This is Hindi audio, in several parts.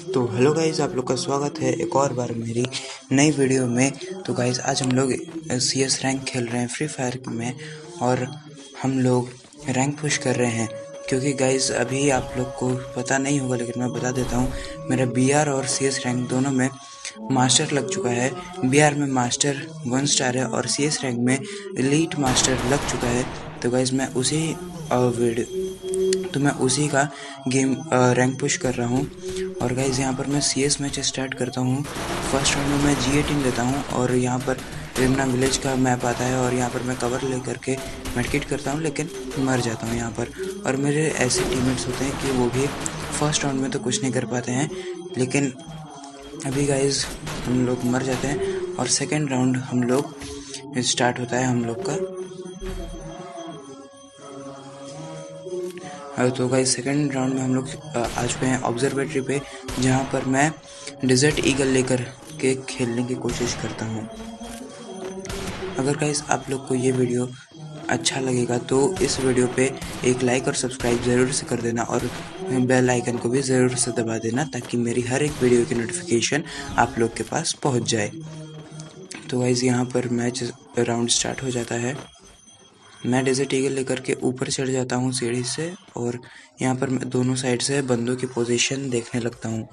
तो हेलो गाइस, आप लोग का स्वागत है एक और बार मेरी नई वीडियो में। तो गाइस आज हम लोग CS रैंक खेल रहे हैं फ्री फायर में, और हम लोग रैंक पुश कर रहे हैं। क्योंकि गाइस अभी आप लोग को पता नहीं होगा, लेकिन मैं बता देता हूँ, मेरा BR और CS रैंक दोनों में मास्टर लग चुका है। BR में मास्टर 1 स्टार है और CS रैंक में एलीट मास्टर लग चुका है। तो गाइस मैं उसी का गेम रैंक पुश कर रहा हूँ। और गाइज यहाँ पर मैं CS मैच स्टार्ट करता हूँ। फर्स्ट राउंड में मैं GA टीम लेता हूँ और यहाँ पर रेमना विलेज का मैप आता है और यहाँ पर मैं कवर ले करके मेडकिट करता हूँ, लेकिन मर जाता हूँ यहाँ पर। और मेरे ऐसे टीममेट्स होते हैं कि वो भी फर्स्ट राउंड में तो कुछ नहीं कर पाते हैं, लेकिन अभी गाइज हम लोग मर जाते हैं और सेकेंड राउंड हम लोग स्टार्ट होता है हम लोग का। तो गाइस सेकंड राउंड में हम लोग आ चुके हैं ऑब्जर्वेटरी पे, जहाँ पर मैं डेजर्ट ईगल लेकर के खेलने की कोशिश करता हूँ। अगर गाइस आप लोग को ये वीडियो अच्छा लगेगा तो इस वीडियो पे एक लाइक और सब्सक्राइब ज़रूर से कर देना, और बेल आइकन को भी ज़रूर से दबा देना, ताकि मेरी हर एक वीडियो की नोटिफिकेशन आप लोग के पास पहुँच जाए। तो गाइस यहाँ पर मैच राउंड स्टार्ट हो जाता है। मैं डेजर्ट ईगल लेकर के ऊपर चढ़ जाता हूँ सीढ़ी से, और यहाँ पर मैं दोनों साइड से बंदों की पोजीशन देखने लगता हूँ।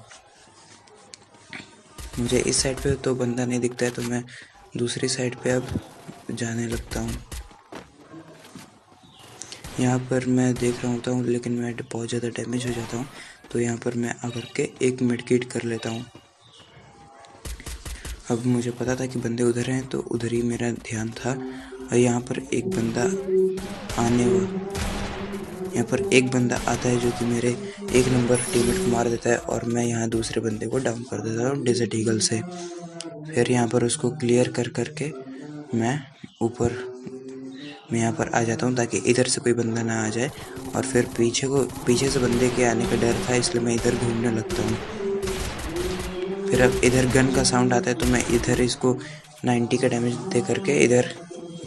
मुझे इस साइड पे तो बंदा नहीं दिखता है, तो मैं दूसरी साइड पे अब जाने लगता हूँ। यहाँ पर मैं देख रहा होता हूँ, लेकिन मैं बहुत ज़्यादा डैमेज हो जाता हूँ। तो यहाँ पर मैं आकर के एक मेडकिट कर लेता हूँ। अब मुझे पता था कि बंदे उधर हैं, तो उधर ही मेरा ध्यान था। और यहाँ पर एक बंदा आता है जो कि मेरे 1 नंबर टीममेट को मार देता है, और मैं यहाँ दूसरे बंदे को डाउन कर देता हूँ डेजर्ट ईगल से। फिर यहाँ पर उसको क्लियर कर करके मैं यहाँ पर आ जाता हूँ, ताकि इधर से कोई बंदा ना आ जाए। और फिर पीछे से बंदे के आने का डर था, इसलिए मैं इधर घूमने लगता हूँ। फिर अब इधर गन का साउंड आता है, तो मैं इधर इसको 90 का डैमेज दे करके इधर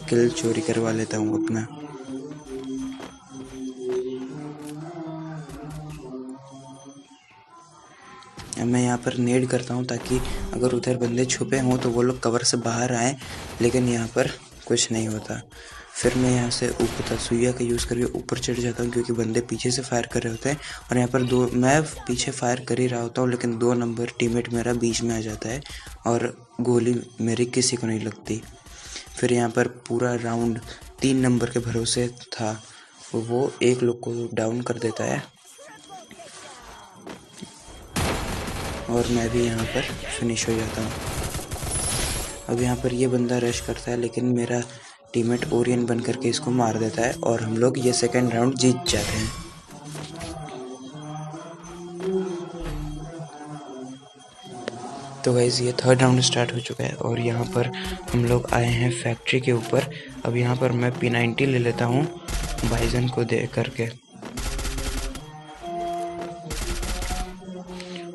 किल चोरी करवा लेता हूँ अपना। मैं यहाँ पर नेड करता हूँ, ताकि अगर उधर बंदे छुपे हों तो वो लोग कवर से बाहर आएँ, लेकिन यहाँ पर कुछ नहीं होता। फिर मैं यहाँ से ऊपर तसुइया का यूज़ करके ऊपर चढ़ जाता हूँ, क्योंकि बंदे पीछे से फायर कर रहे होते हैं। और यहाँ पर मैं पीछे फायर कर ही रहा होता हूँ, लेकिन 2 नंबर टीममेट मेरा बीच में आ जाता है और गोली मेरी किसी को नहीं लगती। फिर यहाँ पर पूरा राउंड 3 नंबर के भरोसे था, वो एक लोग को डाउन कर देता है और मैं भी यहाँ पर फिनिश हो जाता हूँ। अब यहाँ पर ये बंदा रश करता है, लेकिन मेरा टीममेट ओरियन बन करके इसको मार देता है, और हम लोग ये सेकंड राउंड जीत जाते हैं। तो गाइस ये थर्ड राउंड स्टार्ट हो चुका है, और यहाँ पर हम लोग आए हैं फैक्ट्री के ऊपर। अब यहाँ पर मैं P90 ले लेता हूँ बाइजन को दे करके,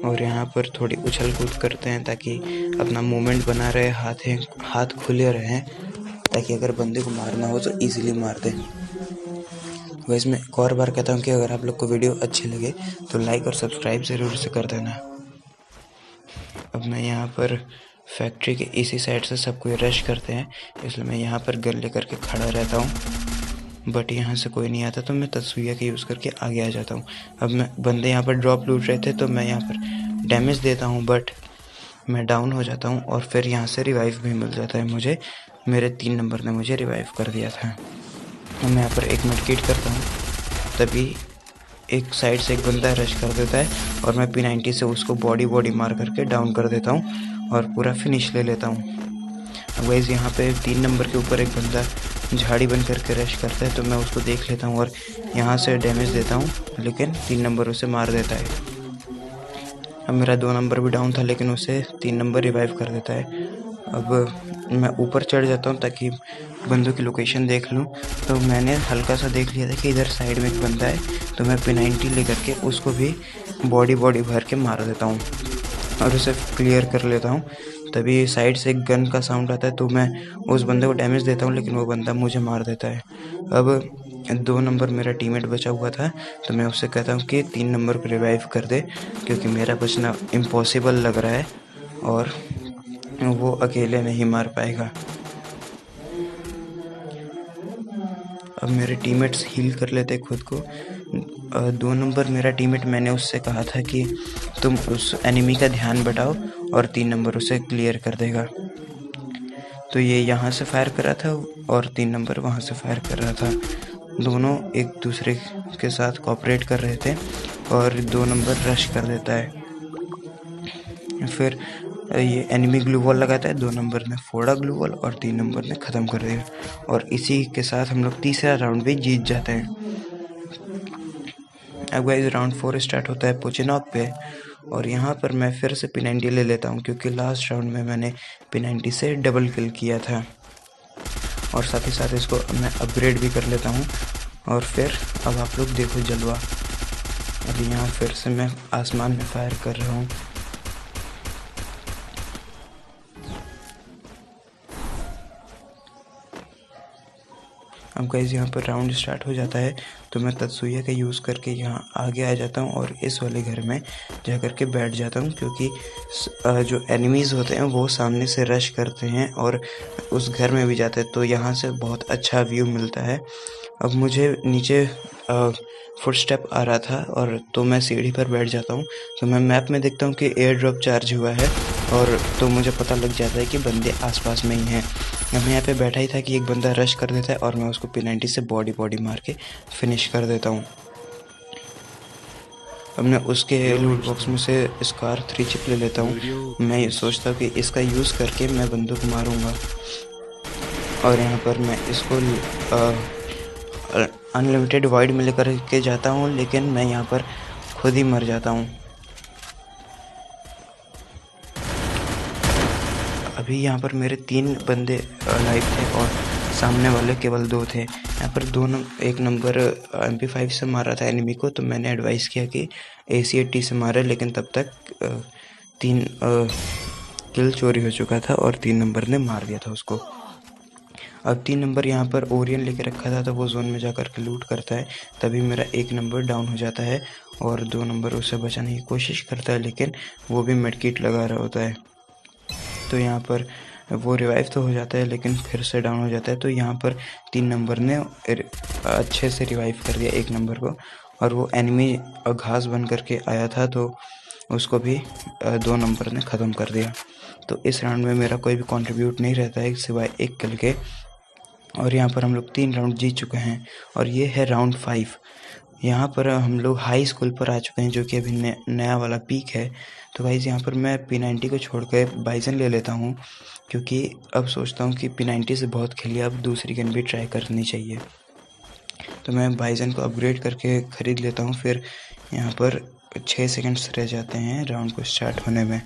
और यहाँ पर थोड़ी उछल कूद करते हैं ताकि अपना मूवमेंट बना रहे, हाथ खुले रहें, ताकि अगर बंदे को मारना हो तो इजीली मार दें। वैसे मैं एक और बार कहता हूँ कि अगर आप लोग को वीडियो अच्छी लगे तो लाइक और सब्सक्राइब ज़रूर से कर देना। अब मैं यहाँ पर फैक्ट्री के इसी साइड से सब कोई रश करते हैं, इसलिए मैं यहाँ पर गन लेकर के खड़ा रहता हूँ। बट यहाँ से कोई नहीं आता, तो मैं तस्वीर का यूज़ करके आगे आ जाता हूँ। अब मैं बंदे यहाँ पर ड्रॉप लूट रहे थे, तो मैं यहाँ पर डैमेज देता हूँ, बट मैं डाउन हो जाता हूँ। और फिर यहाँ से रिवाइव भी मिल जाता है मुझे। मेरे 3 नंबर ने मुझे रिवाइव कर दिया था। मैं यहाँ पर एक मेडकिट करता हूँ, तभी एक साइड से एक बंदा रश कर देता है, और मैं P90 से उसको बॉडी मार करके डाउन कर देता हूँ और पूरा फिनिश ले लेता हूँ। अब गाइस यहाँ पे 3 नंबर के ऊपर एक बंदा झाड़ी बन करके रश करता है, तो मैं उसको देख लेता हूँ और यहाँ से डैमेज देता हूँ, लेकिन 3 नंबर उसे मार देता है। अब मेरा 2 नंबर भी डाउन था, लेकिन उसे 3 नंबर रिवाइव कर देता है। अब मैं ऊपर चढ़ जाता हूँ ताकि बंदों की लोकेशन देख लूँ। तो मैंने हल्का सा देख लिया था कि इधर साइड में एक बंदा है, तो मैं P90 ले करके उसको भी बॉडी भर के मार देता हूँ और उसे क्लियर कर लेता हूँ। तभी साइड से एक गन का साउंड आता है, तो मैं उस बंदे को डैमेज देता हूँ, लेकिन वो बंदा मुझे मार देता है। अब 2 नंबर मेरा टीममेट बचा हुआ था, तो मैं उससे कहता हूँ कि 3 नंबर को रिवाइव कर दे, क्योंकि मेरा बचना इम्पॉसिबल लग रहा है और वो अकेले नहीं मार पाएगा। अब मेरे टीममेट्स हील कर लेते खुद को। 2 नंबर मेरा टीममेट, मैंने उससे कहा था कि तुम उस एनिमी का ध्यान बटाओ और 3 नंबर उसे क्लियर कर देगा। तो ये यहाँ से फायर कर रहा था और 3 नंबर वहाँ से फायर कर रहा था। दोनों एक दूसरे के साथ कोऑपरेट कर रहे थे और 2 नंबर रश कर देता है। फिर ये एनिमी ग्लू वॉल लगाता है, 2 नंबर ने फोड़ा ग्लू वॉल और 3 नंबर ने ख़त्म कर दिया और इसी के साथ हम लोग तीसरा राउंड भी जीत जाते हैं। अब गाइस राउंड 4 स्टार्ट होता है पोचिनॉक पे और यहाँ पर मैं फिर से P90 ले लेता हूँ, क्योंकि लास्ट राउंड में मैंने P90 से डबल किल किया था और साथ ही साथ इसको मैं अपग्रेड भी कर लेता हूँ। और फिर अब आप लोग देखो जलवा। अभी यहाँ फिर से मैं आसमान में फायर कर रहा हूँ। अब गाइस यहाँ पर राउंड स्टार्ट हो जाता है, तो मैं तत्सुया का यूज़ करके यहाँ आगे आ जाता हूँ और इस वाले घर में जा कर के बैठ जाता हूँ, क्योंकि जो एनिमीज़ होते हैं वो सामने से रश करते हैं और उस घर में भी जाते हैं, तो यहाँ से बहुत अच्छा व्यू मिलता है। अब मुझे नीचे फुटस्टेप आ रहा था और तो मैं सीढ़ी पर बैठ जाता हूँ, तो मैं मैप में देखता हूँ कि एयर ड्रॉप चार्ज हुआ है और तो मुझे पता लग जाता है कि बंदे आसपास में ही हैं। अब मैं यहाँ पे बैठा ही था कि एक बंदा रश कर देता है और मैं उसको P90 से बॉडी मार के फिनिश कर देता हूँ। अब मैं उसके लूट बॉक्स में से स्कार 3 चिप ले लेता हूँ। मैं ये सोचता हूँ कि इसका यूज़ करके मैं बंदूक मारूँगा और यहाँ पर मैं इसको अनलिमिटेड वाइड में लेकर के जाता हूँ, लेकिन मैं यहाँ पर खुद ही मर जाता हूँ। अभी यहाँ पर मेरे 3 बंदे लाइव थे और सामने वाले केवल 2 थे। यहाँ पर एक नंबर MP5 से मारा था एनिमी को, तो मैंने एडवाइस किया कि AC-80 से मारे, लेकिन तब तक 3 किल चोरी हो चुका था और 3 नंबर ने मार दिया था उसको। अब 3 नंबर यहाँ पर ओरियन लेके रखा था, तो वो जोन में जाकर के लूट करता है। तभी मेरा 1 नंबर डाउन हो जाता है और 2 नंबर उसे बचाने की कोशिश करता है, लेकिन वो भी मेडकिट लगा रहा होता है। तो यहाँ पर वो रिवाइव तो हो जाता है, लेकिन फिर से डाउन हो जाता है। तो यहाँ पर 3 नंबर ने अच्छे से रिवाइव कर दिया 1 नंबर को और वो एनिमी घास बन करके आया था, तो उसको भी 2 नंबर ने ख़त्म कर दिया। तो इस राउंड में मेरा कोई भी कंट्रीब्यूट नहीं रहता है सिवाय 1 किल के और यहाँ पर हम लोग 3 राउंड जीत चुके हैं और ये है राउंड 5। यहाँ पर हम लोग हाई स्कूल पर आ चुके हैं, जो कि अभी नया वाला पीक है। तो गाइस यहाँ पर मैं P90 को छोड़ कर बाइजन ले लेता हूँ, क्योंकि अब सोचता हूँ कि P90 से बहुत खेलिए, अब दूसरी गन भी ट्राई करनी चाहिए। तो मैं बाइजन को अपग्रेड करके ख़रीद लेता हूँ। फिर यहाँ पर 6 सेकंड्स रह जाते हैं राउंड को स्टार्ट होने में।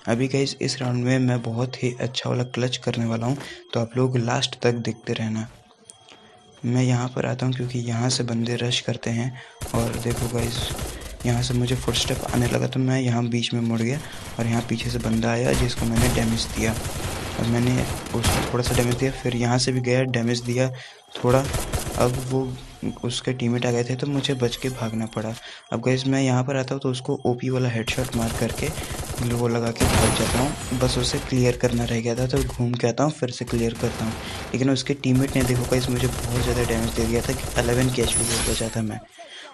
अभी गाइस इस राउंड में मैं बहुत ही अच्छा वाला क्लच करने वाला हूँ, तो आप लोग लास्ट तक देखते रहना। मैं यहाँ पर आता हूँ क्योंकि यहाँ से बंदे रश करते हैं और देखो गाइस यहाँ से मुझे फुटस्टेप आने लगा, तो मैं यहाँ बीच में मुड़ गया और यहाँ पीछे से बंदा आया जिसको मैंने डैमेज दिया और मैंने उसको थोड़ा सा डैमेज दिया। फिर यहाँ से भी गया, डैमेज दिया थोड़ा। अब वो उसके टीममेट आ गए थे, तो मुझे बच के भागना पड़ा। अब गाइस मैं यहाँ पर आता हूँ तो उसको OP वाला हेडशॉट मार करके वो लगा के भाग जाता हूँ। बस उसे क्लियर करना रह गया था, तो घूम के आता हूँ फिर से क्लियर करता हूँ। लेकिन उसके टीममेट ने देखो गाइस मुझे बहुत ज़्यादा डैमेज दे दिया था कि 11 की HP हो बचा था मैं।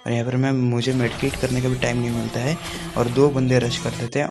और यहाँ पर मुझे मेडिकेट करने का भी टाइम नहीं मिलता है और 2 बंदे रश कर देते हैं।